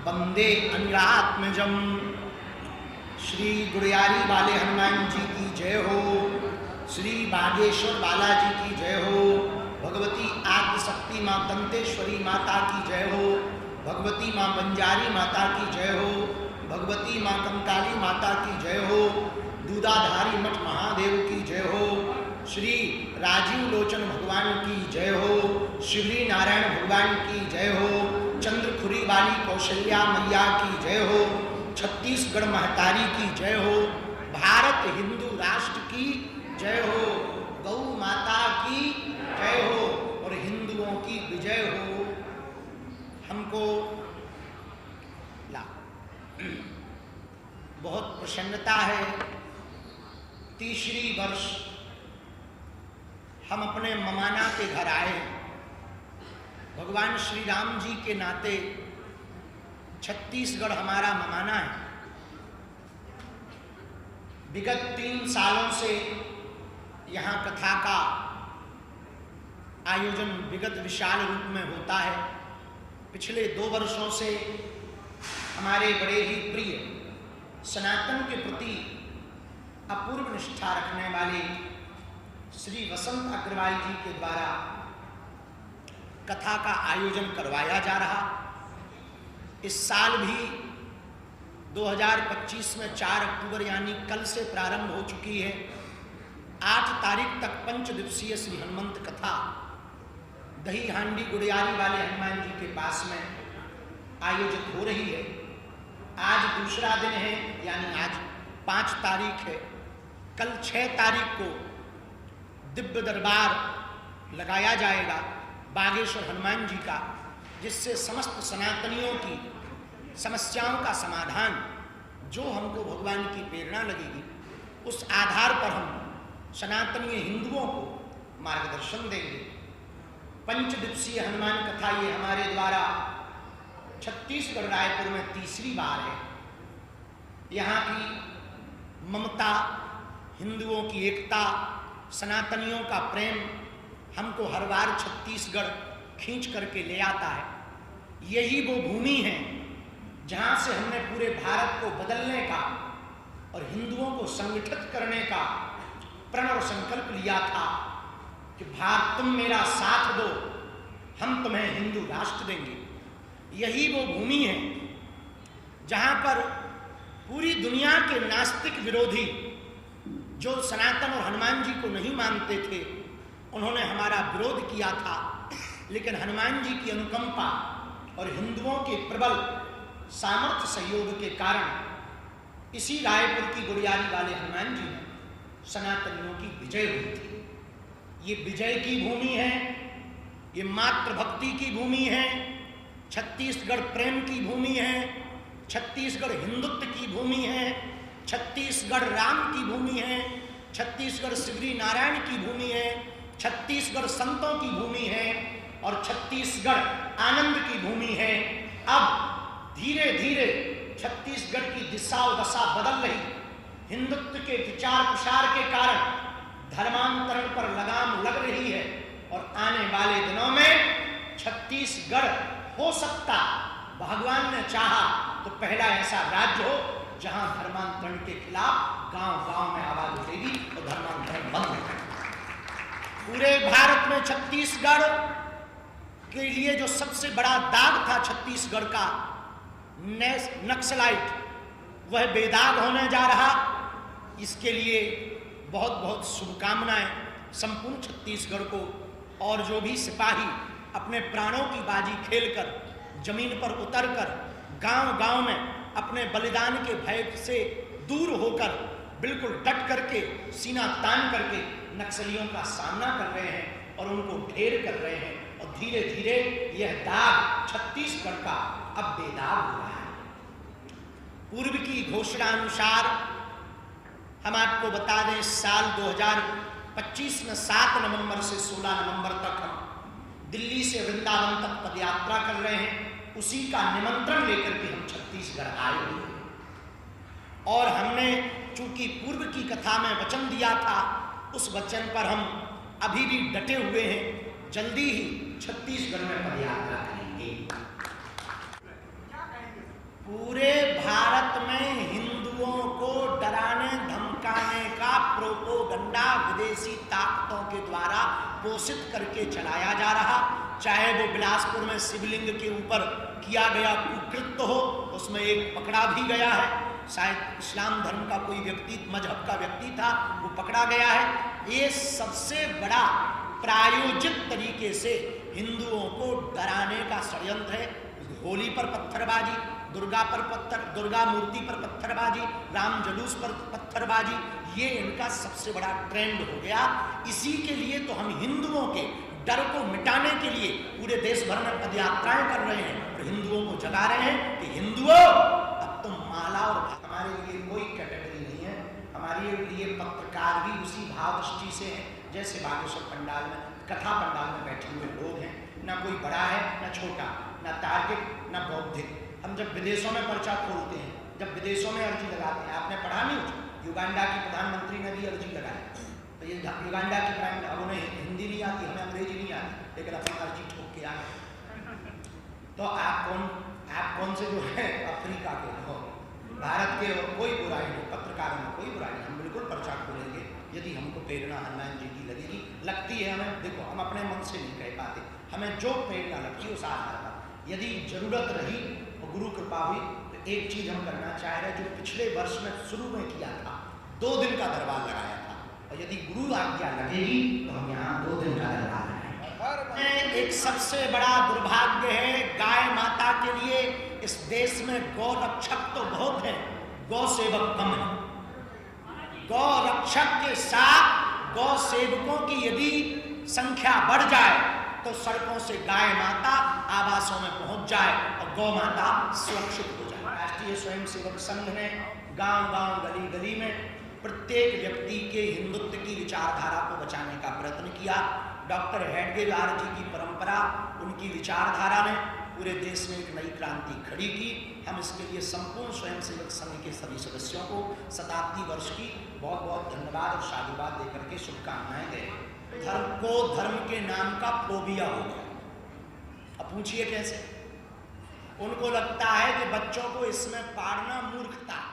वंदे अनिलात्मजम। श्री गुड़ियारी वाले हनुमान जी की जय हो। श्री बागेश्वर बालाजी की जय हो। भगवती आद्य शक्ति माँ दंतेश्वरी माता की जय हो। भगवती माँ बंजारी माता की जय हो। भगवती माँ कंकाली माता की जय हो। दूधाधारी मठ महादेव की जय हो। श्री राजीव लोचन भगवान की जय हो। शिवरी नारायण भगवान की जय हो। चंद्रखुरी वाली कौशल्या मैया की जय हो। छत्तीसगढ़ महतारी की जय हो। भारत हिंदू राष्ट्र की जय हो। गौ माता की जय हो और हिंदुओं की विजय हो। हमको बहुत प्रसन्नता है। तीसरी वर्ष हम अपने ममाना के घर आए हैं। भगवान श्री राम जी के नाते छत्तीसगढ़ हमारा ममाना है। विगत 3 सालों से यहाँ कथा का आयोजन विगत विशाल रूप में होता है। पिछले 2 वर्षों से हमारे बड़े ही प्रिय सनातन के प्रति अपूर्व निष्ठा रखने वाले श्री वसंत अग्रवाल जी के द्वारा कथा का आयोजन करवाया जा रहा। इस साल भी 2025 में 4 अक्टूबर यानी कल से प्रारंभ हो चुकी है। 8 तारीख तक 5 दिवसीय श्री हनुमंत कथा दही हांडी गुड़ियारी वाले हनुमान जी के पास में आयोजित हो रही है। आज दूसरा दिन है यानी आज 5 तारीख है। कल 6 तारीख को दिव्य दरबार लगाया जाएगा बागेश्वर हनुमान जी का, जिससे समस्त सनातनियों की समस्याओं का समाधान जो हमको भगवान की प्रेरणा लगेगी उस आधार पर हम सनातनीय हिंदुओं को मार्गदर्शन देंगे। 5 दिवसीय हनुमान कथा ये हमारे द्वारा छत्तीसगढ़ रायपुर में तीसरी बार है। यहाँ की ममता, हिंदुओं की एकता, सनातनियों का प्रेम हमको हर बार छत्तीसगढ़ खींच करके ले आता है। यही वो भूमि है जहाँ से हमने पूरे भारत को बदलने का और हिंदुओं को संगठित करने का प्रण और संकल्प लिया था कि भारत तुम मेरा साथ दो, हम तुम्हें हिंदू राष्ट्र देंगे। यही वो भूमि है जहाँ पर पूरी दुनिया के नास्तिक विरोधी जो सनातन और हनुमान जी को नहीं मानते थे उन्होंने हमारा विरोध किया था, लेकिन हनुमान जी की अनुकंपा और हिंदुओं के प्रबल सामर्थ्य सहयोग के कारण इसी रायपुर की गुड़ियारी वाले हनुमान जी में सनातनियों की विजय हुई थी। ये विजय की भूमि है, ये मातृभक्ति की भूमि है, छत्तीसगढ़ प्रेम की भूमि है, छत्तीसगढ़ हिंदुत्व की भूमि है, छत्तीसगढ़ राम की भूमि है, छत्तीसगढ़ शिवरी नारायण की भूमि है, छत्तीसगढ़ संतों की भूमि है और छत्तीसगढ़ आनंद की भूमि है। अब धीरे धीरे छत्तीसगढ़ की दिशा और दशा बदल रही। हिंदुत्व के विचार प्रसार के कारण धर्मांतरण पर लगाम लग रही है और आने वाले दिनों में छत्तीसगढ़ हो सकता, भगवान ने चाहा तो पहला ऐसा राज्य हो जहां धर्मांतरण के खिलाफ गांव-गांव में आवाज उठेगी और धर्मांतरण बंद होगा। पूरे भारत में छत्तीसगढ़ के लिए जो सबसे बड़ा दाग था छत्तीसगढ़ का नक्सलाइट, वह बेदाग होने जा रहा। इसके लिए बहुत बहुत शुभकामनाएं संपूर्ण छत्तीसगढ़ को। और जो भी सिपाही अपने प्राणों की बाजी खेलकर जमीन पर उतरकर गांव-गांव में अपने बलिदान के भय से दूर होकर बिल्कुल डट करके सीना तान करके नक्सलियों का सामना कर रहे हैं और उनको ढेर कर रहे हैं, और धीरे धीरे यह दाग छत्तीसगढ़ का अब बेदाग हो रहा है। पूर्व की घोषणा अनुसार हम आपको बता दें, साल 2025 में 7 नवंबर से 16 नवंबर तक हम दिल्ली से वृंदावन तक पदयात्रा कर रहे हैं। उसी का निमंत्रण लेकर के हम छत्तीसगढ़ आए हुए हैं और हमने चूंकि पूर्व की कथा में वचन दिया था, उस वचन पर हम अभी भी डटे हुए हैं। जल्दी ही छत्तीसगढ़ में पदयात्रा करेंगे। पूरे भारत में हिंदुओं को डराने धमकाने का प्रोपोगंडा विदेशी ताकतों के द्वारा पोषित करके चलाया जा रहा। चाहे वो बिलासपुर में शिवलिंग के ऊपर किया गया कुकृत्य हो, उसमें एक पकड़ा भी गया है, शायद इस्लाम धर्म का कोई व्यक्ति, मजहब का व्यक्ति था, वो पकड़ा गया है। ये सबसे बड़ा प्रायोजित तरीके से हिंदुओं को डराने का षड्यंत्र है। होली पर पत्थरबाजी, दुर्गा मूर्ति पर पत्थरबाजी, राम जुलूस पर पत्थरबाजी, ये इनका सबसे बड़ा ट्रेंड हो गया। इसी के लिए तो हम हिंदुओं के डर को मिटाने के लिए पूरे देश भर में पदयात्राएं कर रहे हैं और हिंदुओं को जगा रहे हैं कि हिंदुओं, अब तुम माला और हमारे लिए कोई कैटेगरी नहीं है। हमारे लिए पत्रकार भी उसी भाव दृष्टि से हैं जैसे बागेश्वर पंडाल में, कथा पंडाल में बैठे हुए लोग हैं। ना कोई बड़ा है ना छोटा, ना तार्किक ना बौद्धिक। हम जब विदेशों में पर्चा खोलते हैं, जब विदेशों में अर्जी लगाते हैं, आपने पढ़ा नहीं, युगांडा की प्रधानमंत्री ने भी अर्जी लगाई। तो ये युगांडा की प्राइम, अब उन्हें हिंदी नहीं आती, हमें अंग्रेजी नहीं आती, लेकिन अपनी अर्जी ठोक के आ गए। तो आप कौन से जो है अफ्रीका के हो, भारत के हो, कोई बुराई नहीं, पत्रकारों में कोई बुराई नहीं। हम बिल्कुल पर्चा खोलेंगे यदि हमको प्रेरणा हनुमान जी की लगेगी, लगती है हमें। देखो, हम अपने मन से नहीं कह पाते, हमें जो प्रेरणा लगती है उस आधार पर यदि जरूरत रही और गुरु कृपा हुई तो एक चीज हम करना चाह रहे हैं जो पिछले वर्ष में शुरू में किया था, 2 दिन का दरबार लगाया था। और यदि गुरु आज्ञा लगेगी तो हम यहाँ 2 दिन का दरबार लगाएंगे। एक सबसे बड़ा दुर्भाग्य है गाय माता के लिए, इस देश में गौ रक्षक तो बहुत है, गौ सेवक कम है। गौ रक्षक के साथ गौ सेवकों की यदि संख्या बढ़ जाए तो सड़कों से गाय माता आवासों में पहुंच जाए और गौ माता सुरक्षित हो जाए। राष्ट्रीय स्वयंसेवक संघ ने गांव-गांव, गली-गली में प्रत्येक व्यक्ति के हिंदुत्व की विचारधारा को बचाने का प्रयत्न किया। डॉक्टर हेडगेवार जी की परंपरा, उनकी विचारधारा ने पूरे देश में एक नई क्रांति खड़ी की। हम इसके लिए संपूर्ण स्वयंसेवक संघ के सभी सदस्यों को शताब्दी वर्ष की बहुत बहुत धन्यवाद और साधुवाद देकर के शुभकामनाएं दें। धर्म को धर्म के नाम का फोबिया हो गया। अब पूछिए कैसे? उनको लगता है कि बच्चों को इसमें पाड़ना मूर्खता है।